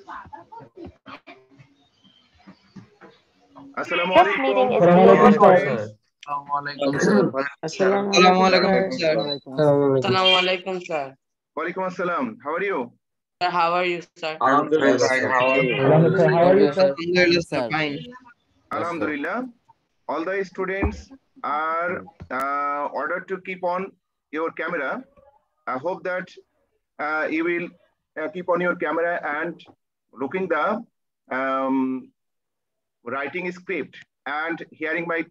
This meeting is being recorded. Assalamualaikum, sir. Assalamualaikum, sir. Assalamualaikum, sir. Walaikum assalam. How are you? Sir, how are you, sir? Alhamdulillah, Fine. sir. How are you? How are you, sir? Alhamdulillah, sir. Fine. Alhamdulillah. All the students are ordered to keep on your camera. I hope that you will keep on your camera and looking the writing script and hearing my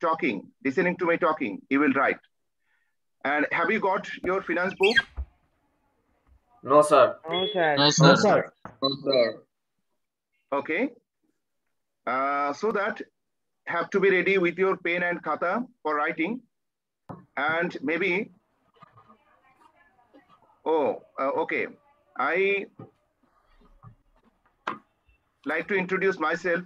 talking, listening to my talking, you will write. And have you got your finance book? No, sir. No, sir. No, sir. No, sir. Okay. So that have to be ready with your pen and khata for writing. And maybe, okay. I like to introduce myself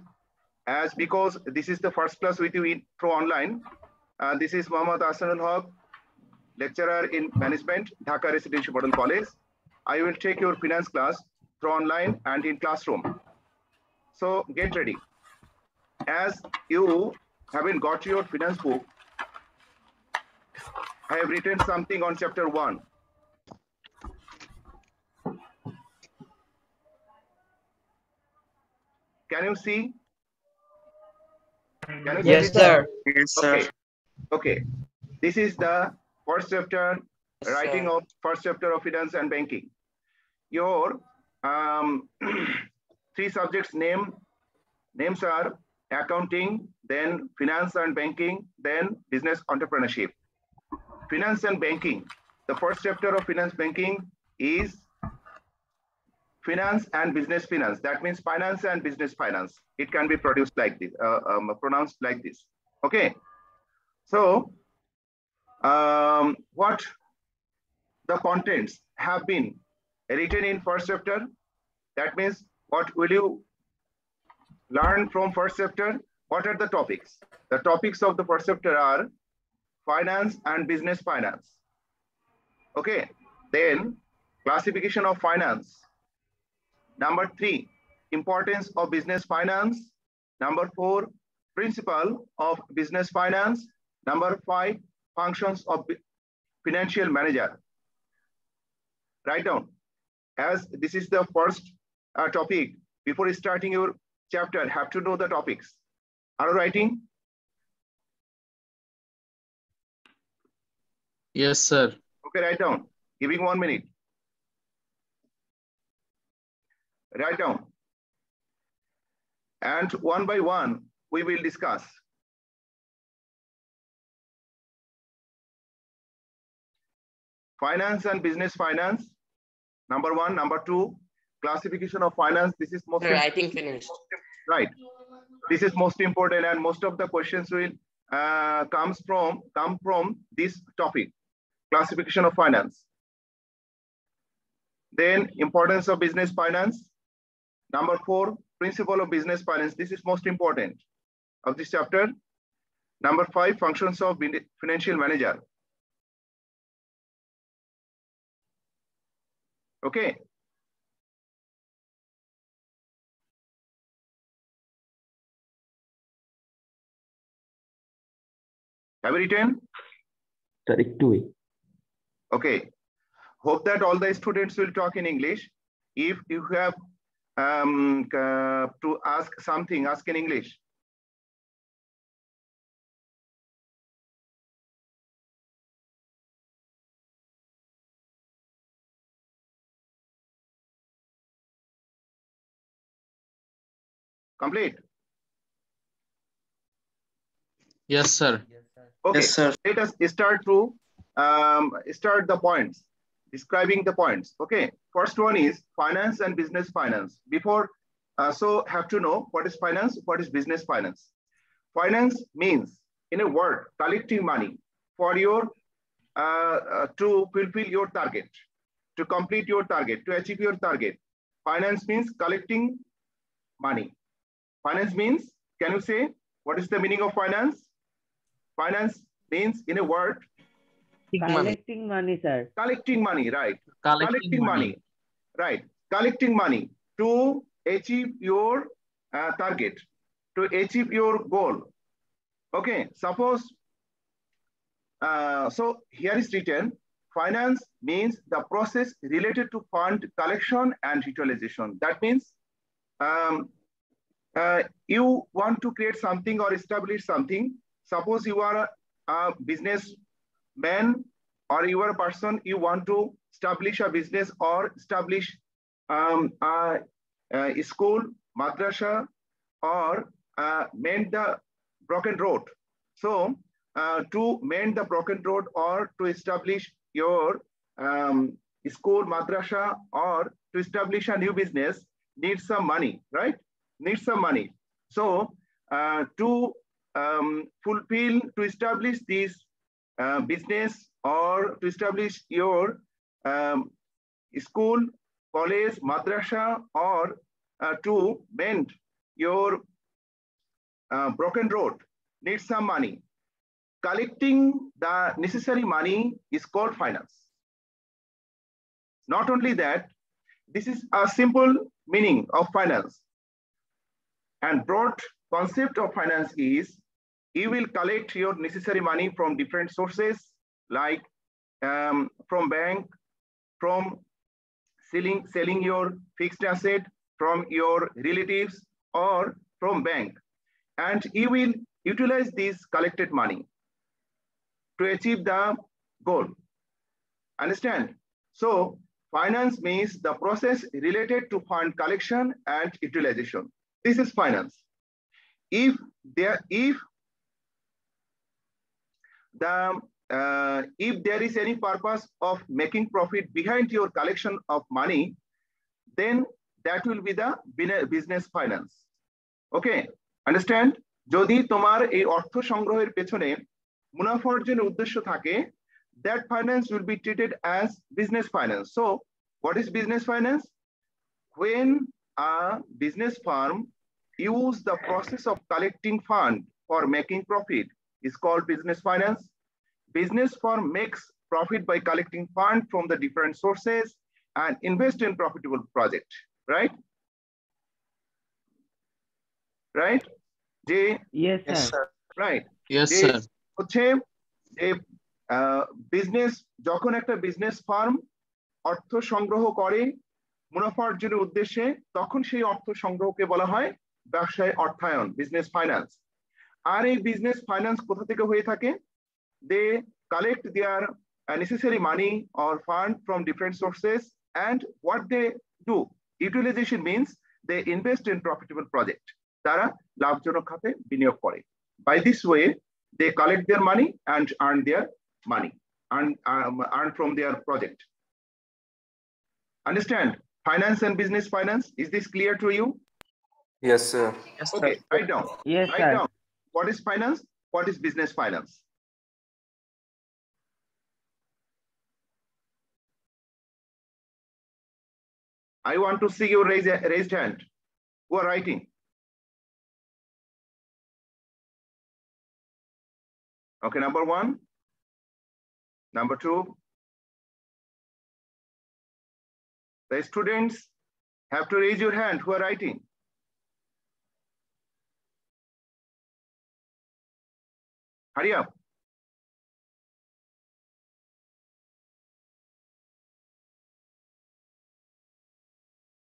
as because this is the first class with you through online. This is Muhammad Ahasanul Haque, lecturer in management, Dhaka Residential Model College. I will take your finance class through online and in classroom. So get ready. As you haven't got your finance book, I have written something on chapter 1. Can you see? Yes, sir. Yes, sir. Okay. Okay. This is the first chapter, writing of first chapter of finance and banking. Your three subjects names are accounting, then finance and banking, then business entrepreneurship. Finance and banking. The first chapter of finance banking is finance and business finance. That means finance and business finance. It can be produced like this, pronounced like this. Okay. So, what the contents have been written in first chapter. That means what will you learn from first chapter? What are the topics? The topics of the first chapter are finance and business finance. Okay. Then classification of finance. Number 3, importance of business finance. Number 4, principle of business finance. Number 5, functions of financial manager. Write down. As this is the first topic, before starting your chapter, have to know the topics. Are you writing? Yes, sir. Okay, write down. Giving 1 minute. Write down. And one by one, we will discuss. Finance and business finance. Number 1, number 2, classification of finance. This is most important. Writing finished. Right. This is most important, and most of the questions will come from this topic, classification of finance. Then importance of business finance. Number 4, principle of business finance. This is most important of this chapter. Number 5, functions of financial manager. Okay. Have you written? Okay. Hope that all the students will talk in English. If you have to ask something, ask in English. Complete? Yes, sir. Okay, Yes, sir. let us start to start the points, describing the points. Okay, first one is finance and business finance. Before, so have to know what is finance, what is business finance. Finance means, in a word, collecting money for your, to fulfill your target, to complete your target, to achieve your target. Finance means collecting money. Finance means, can you say, what is the meaning of finance? Finance means, in a word, Collecting money, sir. collecting money, right? Collecting money. Right. Collecting money to achieve your target, to achieve your goal. Okay, suppose, so here is written, finance means the process related to fund collection and utilization. That means you want to create something or establish something. Suppose you are a businessman, or you are a person, you want to establish a business or establish a school, madrasa, or mend the broken road. So to mend the broken road or to establish your school, madrasa, or to establish a new business needs some money, right? Needs some money. So to fulfill, to establish this business or to establish your school, college, madrasa, or to mend your broken road needs some money. Collecting the necessary money is called finance. Not only that, this is a simple meaning of finance. And broad concept of finance is you will collect your necessary money from different sources, like from bank, from selling your fixed asset, from your relatives, or from bank. And you will utilize this collected money to achieve the goal. Understand? So finance means the process related to fund collection and utilization. This is finance. If there is any purpose of making profit behind your collection of money, then that will be the business finance. Okay, understand? যদি তোমার এই অর্থ সংগ্রহের পেছনে মুনাফা অর্জনের উদ্দেশ্য থাকে, that finance will be treated as business finance. So what is business finance? When a business firm use the process of collecting fund for making profit is called business finance. Business firm makes profit by collecting fund from the different sources and invest in profitable project, right? Right? Yes, sir. Right. Yes, sir. হচ্ছে যে business, যখন একটা business farm অর্থ সংগ্রহ করে মুনাফা অর্জনের উদ্দেশ্যে, তখন সেই অর্থ সংগ্রহকে বলা হয় ব্যবসায় অর্থায়ন, বিজনেস ফাইন্যান্স। আর এই বিজনেস ফাইন্যান্স কোথা থেকে হয়ে থাকে? They collect their necessary money or fund from different sources, and what they do, utilization means they invest in profitable project. তারা লাভজনক খাতে বিনিয়োগ করে। By this way, they collect their money and earn their money, earn from their project. Understand? Finance and business finance. Is this clear to you? Yes, sir. Yes, Okay, sir. write down. Yes, Write sir. down. What is finance? What is business finance? I want to see your raised hand. Who are writing? Okay, number 1, number 2. The students have to raise your hand who are writing. Hurry up.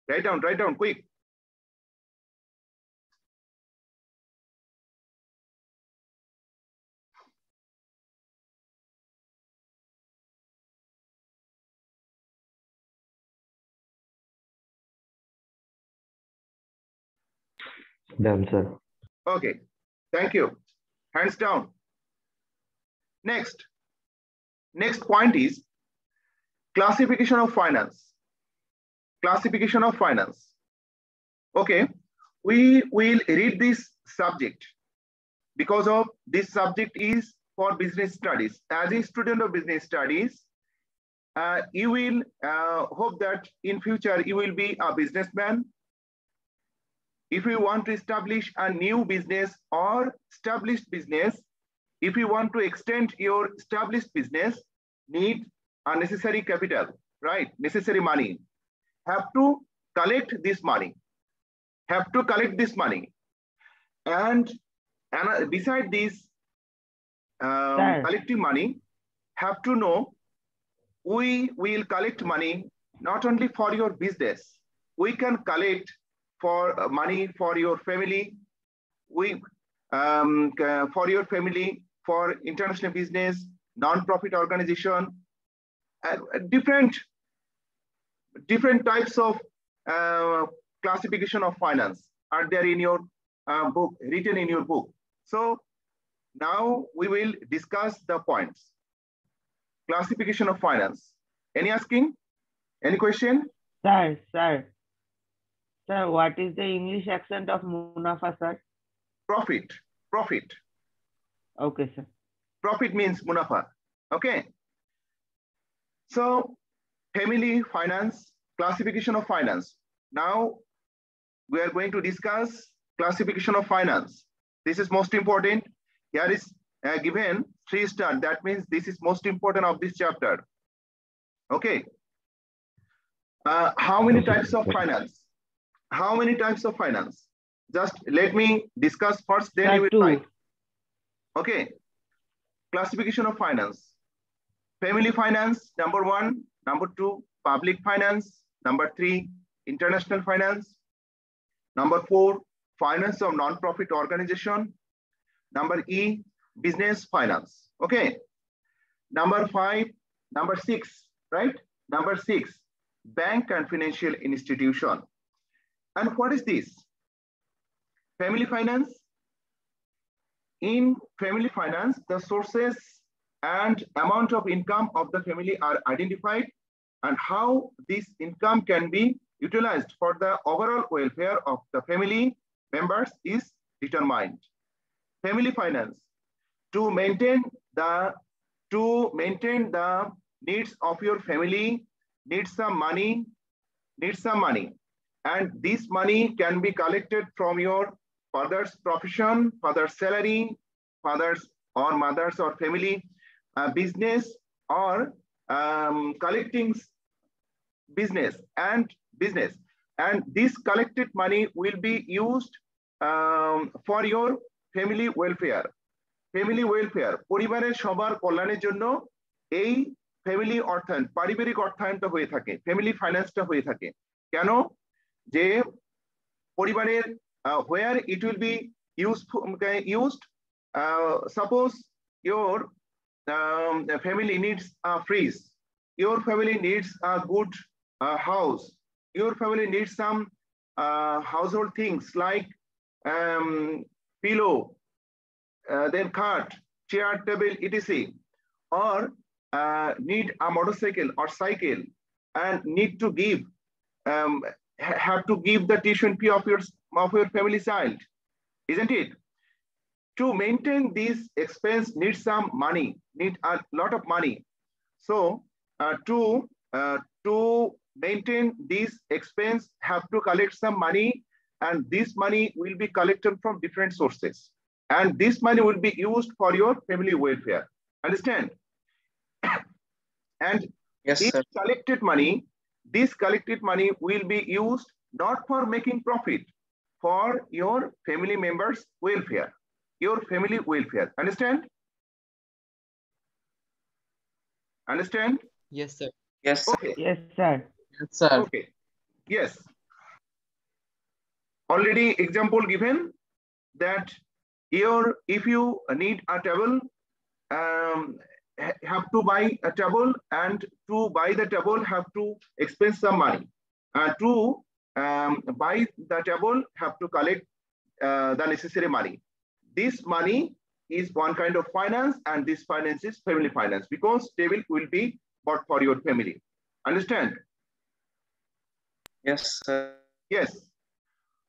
Write down, quick. Done, sir. Okay, thank you. Hands down. Next point is classification of finance. Classification of finance. Okay, we will read this subject because of this subject is for business studies. As a student of business studies, you will hope that in future you will be a businessman. If you want to establish a new business or established business, if you want to extend your established business, need a necessary capital, right? Necessary money. Have to collect this money. have to collect this money. And beside this collecting money, have to know we will collect money not only for your business. We can collect for money for your family. For your family, for international business, non-profit organization, different types of classification of finance are there in your book, written in your book. So now we will discuss the points. Classification of finance. Any asking? Any question? Sir, what is the English accent of Munafa, sir? Profit. Okay, sir. Profit means munafa. Okay. So family finance, classification of finance. Now we are going to discuss classification of finance. This is most important. Here is given 3 star. That means this is most important of this chapter. Okay. How many types of finance? How many types of finance? Just let me discuss first, then you will write. Okay. Classification of finance. Family finance, number 1. Number 2, public finance. Number 3, international finance. Number 4, finance of non-profit organization. Number E, business finance. Okay. Number 6, right? Number 6, bank and financial institution. And what is this? Family finance. In family finance, the sources and amount of income of the family are identified, and how this income can be utilized for the overall welfare of the family members is determined. Family finance. To maintain the needs of your family, needs some money, and this money can be collected from your father's profession, father's salary, father's or mother's or family business, or collecting business. And this collected money will be used for your family welfare. Family welfare, পরিবারের সবার কল্যাণের জন্য এই family অর্থায়ন, পারিবারিক অর্থায়নটা হয়ে থাকে, family ফাইন্যান্সটা হয়ে থাকে। কেন? যে পরিবারের where it will be used, suppose your family needs a fridge, your family needs a good house, your family needs some household things like pillow, then cart, chair, table, etc., or need a motorcycle or cycle, and need to give have to give the tuition fee of your family child, isn't it? To maintain this expense needs some money, need a lot of money. So to maintain this expense, have to collect some money, and this money will be collected from different sources, and this money will be used for your family welfare. Understand? And Yes, this sir. collected money will be used not for making profit, for your family members' welfare. Your family welfare. Understand? Understand? Yes, sir. Yes, sir. Okay. Yes, sir. Yes, sir. Okay. Yes. Already example given that if you need a table, have to buy a table, and to buy the table have to expend some money. To buy the table have to collect the necessary money. This money is one kind of finance, and this finance is family finance, because table will be bought for your family. Understand? Yes, sir. Yes.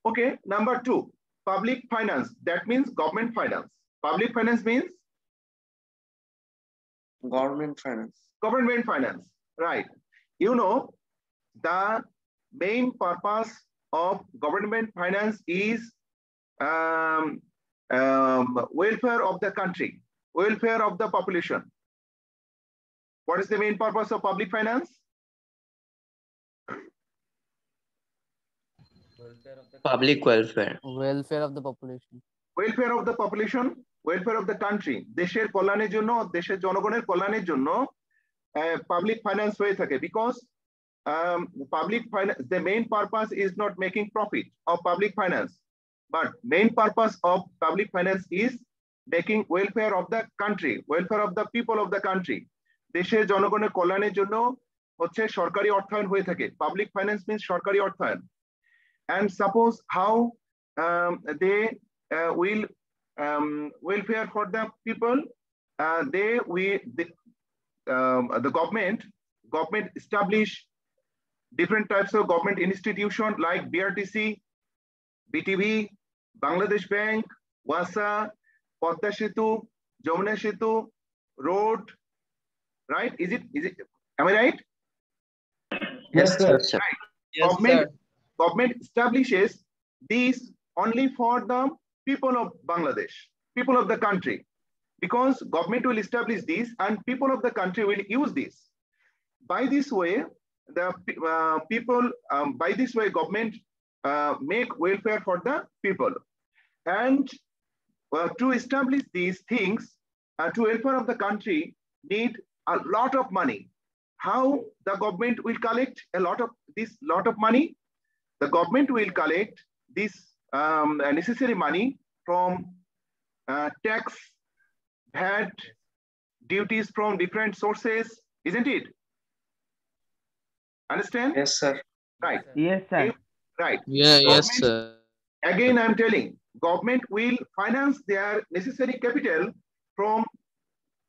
Okay. Number 2, public finance. That means government finance. Public finance means Government finance. government finance, right? You know, the main purpose of government finance is welfare of the country, welfare of the population. What is the main purpose of public finance? Public welfare. Welfare of the population. Welfare of the population, welfare of the country, দেশের কল্যাণের জন্য, দেশের জনগণের কল্যাণের জন্য public finance হয়ে থাকে। Because public finance, the main purpose is not making profit of public finance, but main purpose of public finance is making welfare of the country, welfare of the people of the country. দেশের জনগণের কল্যাণের জন্য হচ্ছে সরকারি অর্থায়ন হয়ে থাকে। Public finance means সরকারি অর্থায়ন। And suppose how they will welfare for the people, the government establish different types of government institution like BRTC, BTV, Bangladesh Bank, WASA, Padma Setu, Jamuna Setu, road, right? Is it, am I right? Yes, sir. Right. Yes, sir. Government establishes these only for the people of Bangladesh, people of the country, because government will establish these and people of the country will use this. By this way, the by this way, government make welfare for the people. And to establish these things, to welfare of the country need a lot of money. How the government will collect a lot of money? The government will collect this necessary money from tax, VAT, duties from different sources, isn't it? Understand? Yes, sir. Right. Yes, sir. Right. Yeah, yes, Government- sir. Again, I'm telling, government will finance their necessary capital from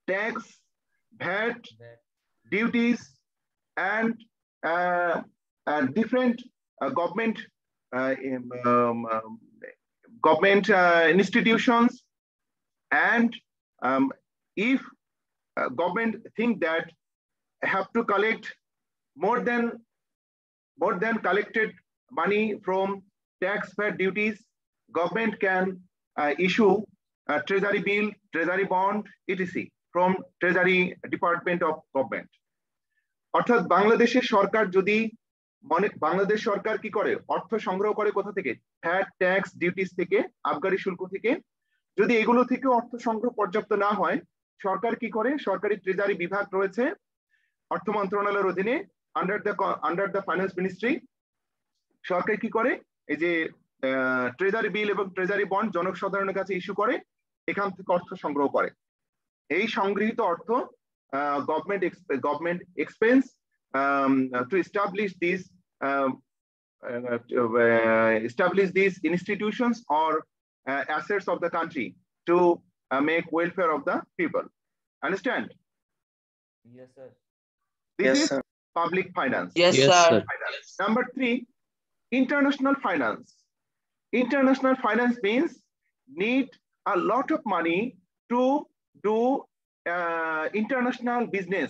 tax, VAT, duties, and different government institutions. And if government think that have to collect more than collected money from tax, VAT, duties, government can issue a treasury bill, treasury bond, etc. from treasury department of government. অর্থাৎ বাংলাদেশের সরকার যদি বাংলাদেশ সরকার কি করে, অর্থ সংগ্রহ করে কোথা থেকে? ভ্যাট, ট্যাক্স, ডিউটিস থেকে, আবগারি শুল্ক থেকে। যদি এগুলো থেকে অর্থ সংগ্রহ পর্যাপ্ত না হয়, সরকার কি করে? সরকারি ট্রেজারি বিভাগ রয়েছে অর্থ মন্ত্রণালয়ের অধীনে, আন্ডার দ্য ফাইন্যান্স মিনিস্ট্রি। সরকার কি করে? এই যে ট্রেজারি বিল এবং ট্রেজারি বন্ড জনসাধারণের কাছে ইস্যু করে, এখান থেকে অর্থ সংগ্রহ করে। এই সংগৃহীত অর্থ government expense to establish these institutions or assets of the country to make welfare of the people. Understand? Yes, sir. This Yes, is sir. public finance. Yes, Yes, sir. sir. Number 3, international finance. International finance means need a lot of money to do international business,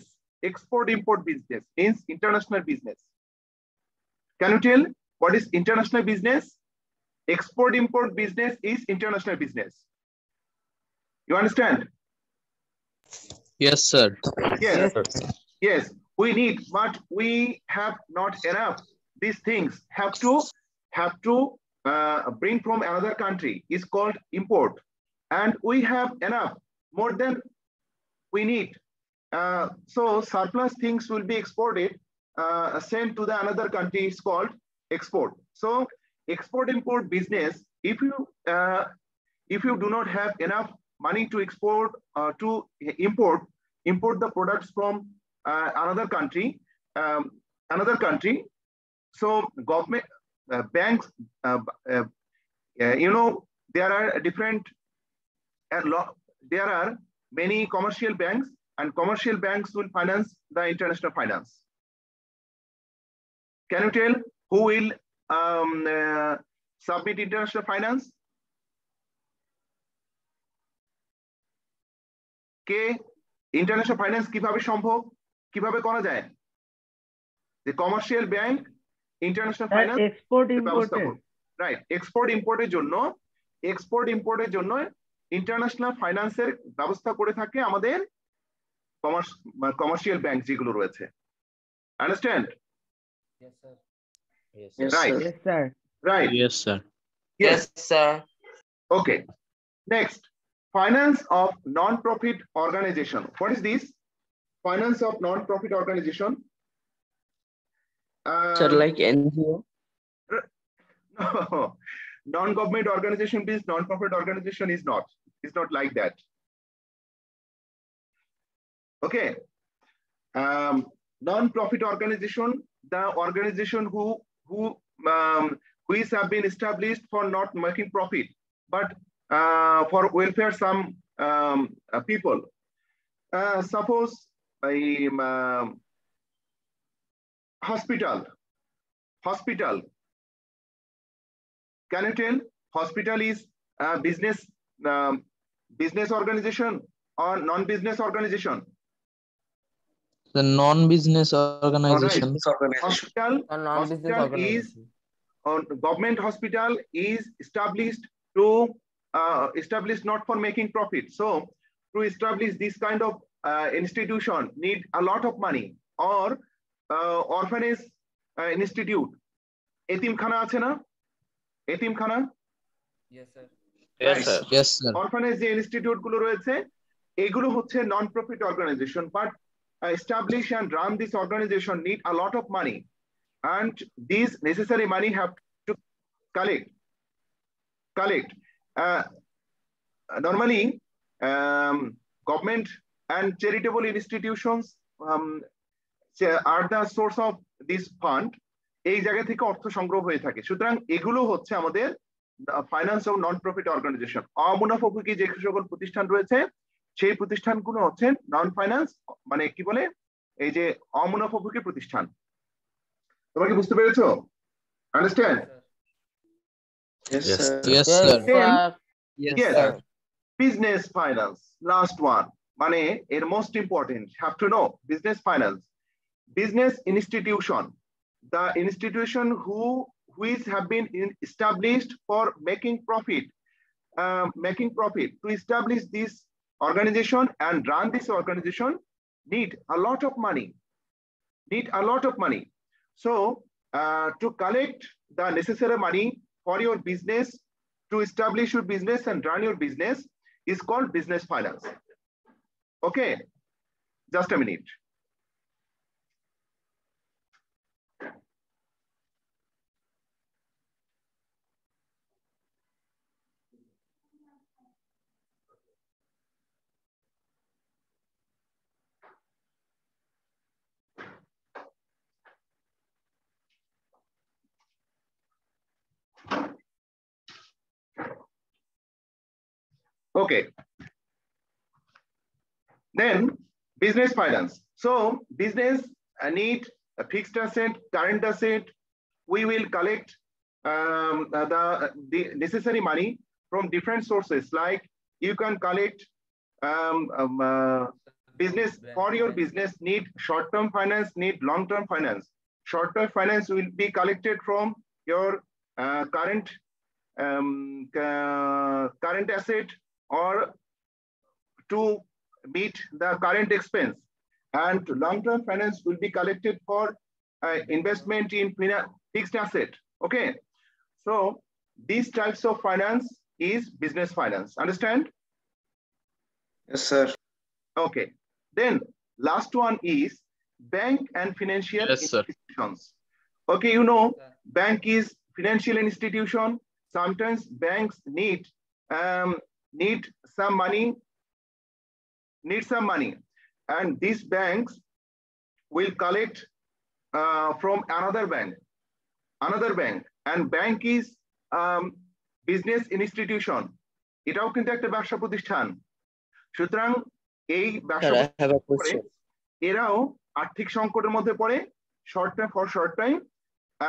export-import business means international business. Can you tell what is international business? Export-import business is international business. You understand? Yes, sir. Yes. Yes, we need, but we have not enough. These things have to bring from another country is called import, and we have enough, more than we need. So surplus things will be exported, sent to the another country is called export. So export-import business, if you do not have enough money to export, to import the products from another country, so government banks, you know, there are different, there are many commercial banks, and commercial banks will finance the international finance. Can you tell who will submit international finance? কে? International finance কিভাবে সম্ভব, কিভাবে করা যায়? যে commercial bank international finance export ইম্পোর্টের, right, export ইম্পোর্টের জন্য ইন্টারন্যাশনাল ফাইন্যান্সের ব্যবস্থা করে থাকে আমাদের কমার্শিয়াল ব্যাংক যেগুলো রয়েছে। Understand? Yes, sir. Yes, Right. sir. yes sir, Right? Yes, sir. Yes, sir. Okay. Next, finance of non-profit organization. What is this? Finance of non-profit organization. Sir, like NGO? No, non-government organization means non-profit organization is not. It's not like that. Okay. Non-profit organization, the organization who is have been established for not making profit, but for welfare some people. Suppose a hospital. Can you tell hospital is a business organization or non-business organization? The non-business organization. Hospital is government hospital is established to established not for making profit. So to establish this kind of institution need a lot of money. Or orphanage institute. Etimkhana ache na? Etimkhana? Yes, sir. Yes, sir. Yes, sir. Orphanage institute gulo royeche, egulo hocche non-profit organization, but establish and run this organization need a lot of money, and these necessary money have to collect. Normally, government and charitable institutions are the source of this fund. এই জায়গা থেকে অর্থ সংগ্রহ হয়ে থাকে। সুতরাং এগুলো হচ্ছে আমাদের finance of non profit organisation. অমুনাফাভোগী যে সকল প্রতিষ্ঠান রয়েছে সেই প্রতিষ্ঠানগুলো হচ্ছে নন ফাইন্যান্স, মানে কি বলে, এই যে অমুনাফাভোগী প্রতিষ্ঠান। তোমরা কি বুঝতে পেরেছো? Understand? Yes, sir. Yes, sir. Yes, business finance, last one, মানে এর most important, have to know business finance. Business institution, the institution which have been established for making profit, to establish this organization and run this organization need a lot of money. So to collect the necessary money for your business, to establish your business and run your business is called business finance. Okay, just a minute. Okay. Then business finance. So business need a fixed asset, current asset. We will collect the necessary money from different sources. Like you can collect business for your business need short-term finance, need long-term finance. Short-term finance will be collected from your current asset or to meet the current expense, and long-term finance will be collected for investment in fixed asset. Okay, so these types of finance is business finance. Understand? Yes, sir. Okay, then last one is bank and financial institutions. Okay, you know, bank is financial institution. Sometimes banks need some money, and these banks will collect from another bank, and bank is business institution. এটাও কিন্তু একটা ব্যবসা প্রতিষ্ঠান। সুতরাং এই ব্যবসা এরাও আর্থিক সংকটের মধ্যে পড়ে, short time,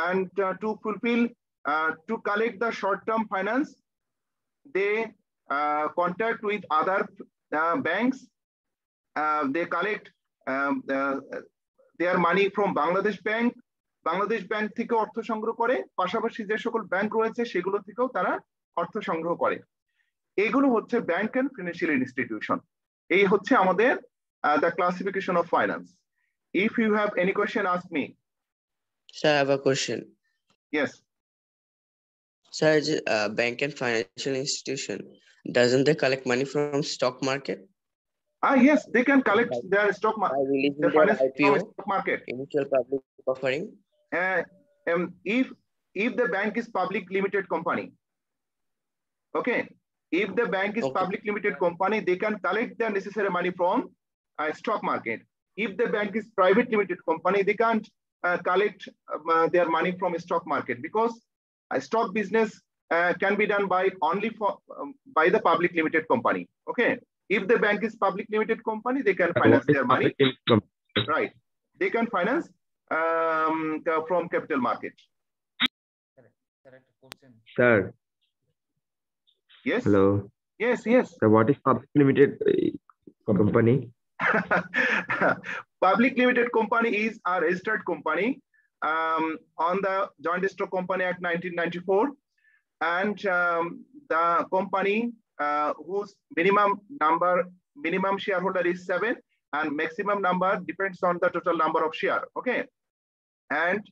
and to fulfill to collect the short-term finance, they contact with other banks. They collect their money from Bangladesh Bank. Bangladesh bank থেকে অর্থ সংগ্রহ করে, পাশাপাশি যে সকল ব্যাংক রয়েছে সেগুলো থেকেও তারা অর্থ সংগ্রহ করে। এগুলো হচ্ছে ব্যাংক এন্ড ফিনান্সিয়াল ইনস্টিটিউশন। এই হচ্ছে আমাদের the classification of finance. If you have any question, ask me. Sir, I have a question. Yes. Sir, bank and financial institution, doesn't they collect money from stock market? Yes, they can collect their stock By market, releasing the their finance from IPO, stock market. initial public offering. If the bank is public limited company, okay, if the bank is public limited company, they can collect the necessary money from stock market. If the bank is private limited company, they can't collect their money from stock market, because stock business can be done by only by the public limited company. Okay, if the bank is public limited company, they can finance their money. Right, they can finance from capital market. Correct question. Sir. Yes. Hello. Yes. So what is public limited company? Public limited company is a registered company on the Joint Stock Company Act 1994, and the company whose minimum shareholder is 7, and maximum number depends on the total number of share. Okay, and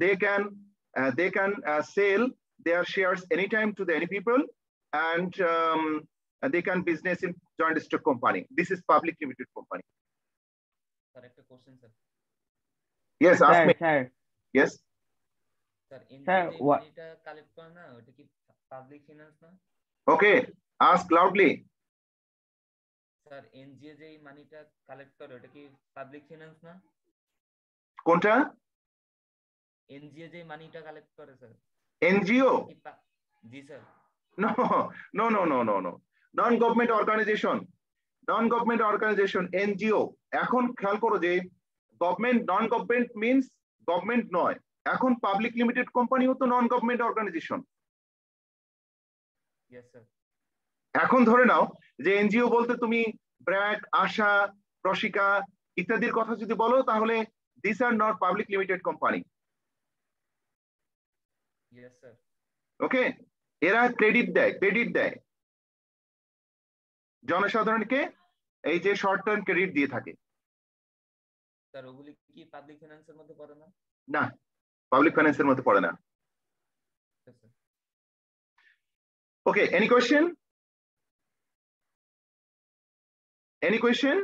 they can sell their shares anytime to any people, and they can business in joint stock company. This is public limited company. Correct question, sir. Yes, ask me. Sir. Yes. Sir, what? Public finance na? Okay, ask loudly. Sir, NGO যে মানিটা collect করে ওটা কি public finance না? কোনটা? NGO যে মানিটা collect করে sir. NGO? জি sir. No. Non-government organization. Non-government organization, NGO. এখন খেয়াল করো যে government, non government means government নয়। এখন পাবলিক লিমিটেড কোম্পানিও তো non government organization. Yes sir. এখন ধরে নাও যে এনজিও বলতে তুমি ব্র্যাক, আশা, প্রশিকা ইত্যাদির কথা যদি বলো, তাহলে this are not public limited company. Yes sir. ওকে, এরা ক্রেডিট দেয় জনসাধারণকে, এই যে শর্ট টার্ম ক্রেডিট দিয়ে থাকে। স্যার ওগুলি কি পাবলিক ফাইন্যান্সের মধ্যে পড়ে না? না, পাবলিক ফাইন্যান্সের মধ্যে পড়ে না। Okay, any question? Any question?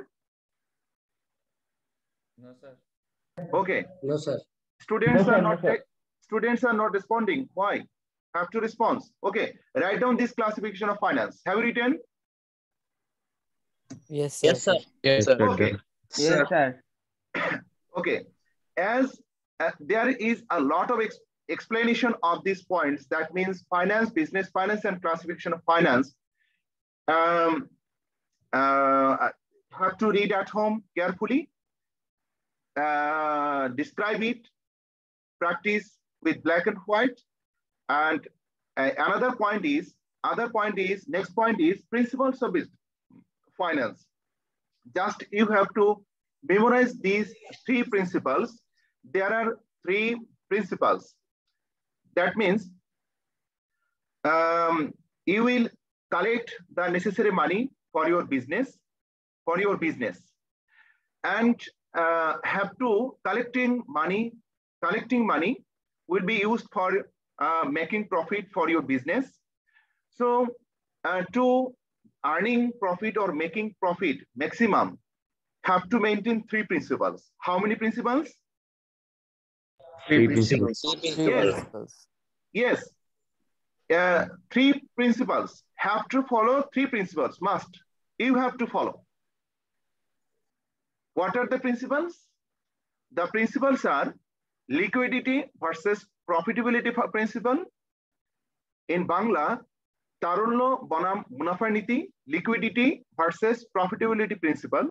No sir. Okay. No sir. Students are not responding. Why? Have to respond. Okay, write down this classification of finance. Have you written? Yes sir. Yes sir. Yes sir. Okay. Yes sir. Okay, as there is a lot of explanation of these points, that means finance, business finance, and classification of finance. Have to read at home carefully, describe it, practice with black and white, and next point is principles of finance. Just you have to memorize these 3 principles. There are 3 principles. That means you will collect the necessary money for your business, and have to collecting money will be used for making profit for your business. So to earning profit or making profit maximum, have to maintain 3 principles. How many principles? 3 principles. Yes. 3 principles. Have to follow 3 principles. Must. You have to follow. What are the principles? The principles are liquidity versus profitability principle. In Bangla, Tarullo bonam munafa niti, liquidity versus profitability principle.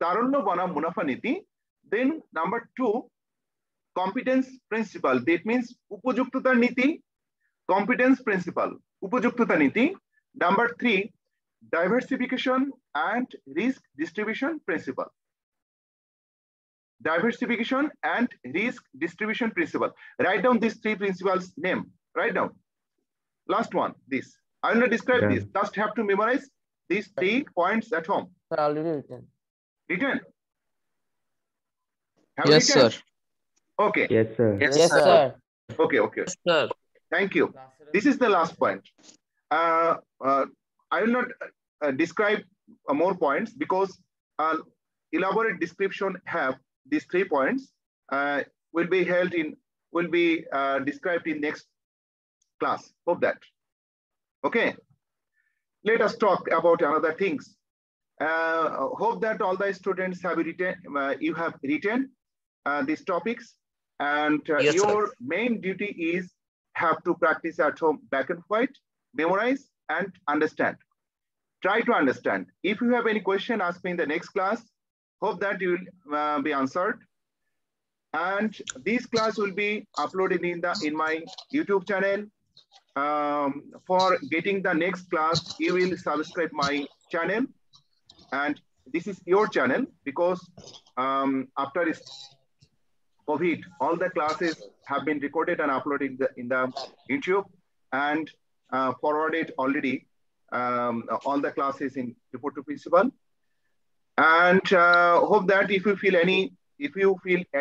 Tarullo bonam munafa niti. Then number 2, competence principle. That means upajukta niti, competence principle, upajukta niti. Number 3, diversification and risk distribution principle. Diversification and risk distribution principle. Write down these 3 principles name. Write down. Last one, this. I will not describe this. Just have to memorize these 3 points at home. Sir, already written. Written? Yes sir. Okay. Yes sir. Yes sir. Okay. Yes sir. Thank you. This is the last point. I will not describe more points because elaborate description have these 3 points will be described in next class. Hope that. Okay. Let us talk about another things. Hope that all the students have written. You have written these topics, and Yes, your sir. main duty is have to practice at home, black and white, memorize and understand. Try to understand. If you have any question, ask me in the next class. Hope that you will be answered. And this class will be uploaded in my YouTube channel. For getting the next class, you will subscribe my channel, and this is your channel because after this COVID, all the classes have been recorded and uploaded in the YouTube and forwarded already. All the classes in report to principal, and hope that if you feel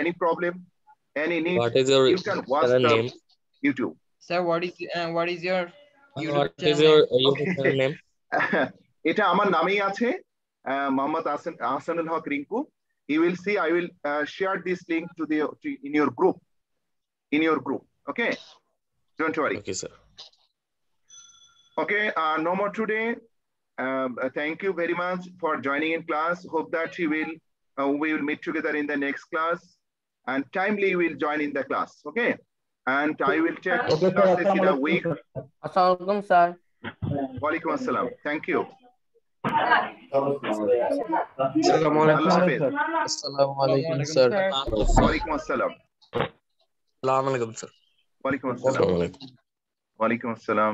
any problem, any need, What is your you can watch channel the name? YouTube. Sir, what is your YouTube What is channel your name? YouTube channel name? এটা আমার নামেই আছে, মোহাম্মদ আহসানুল হক Rinku. You will see. I will share this link to in your group. Okay, don't worry. Okay, sir. Okay, no more today. Thank you very much for joining in class. Hope that we will meet together in the next class, and timely will join in the class. Okay, and I will take classes in a week. Assalamualaikum, sir. Walaikum assalam. Thank you. Assalamualaikum. Allah Hafiz. Assalamualaikum, sir. Walaikum assalam. Assalamualaikum, sir. Walaikum assalam. Walaikum assalam.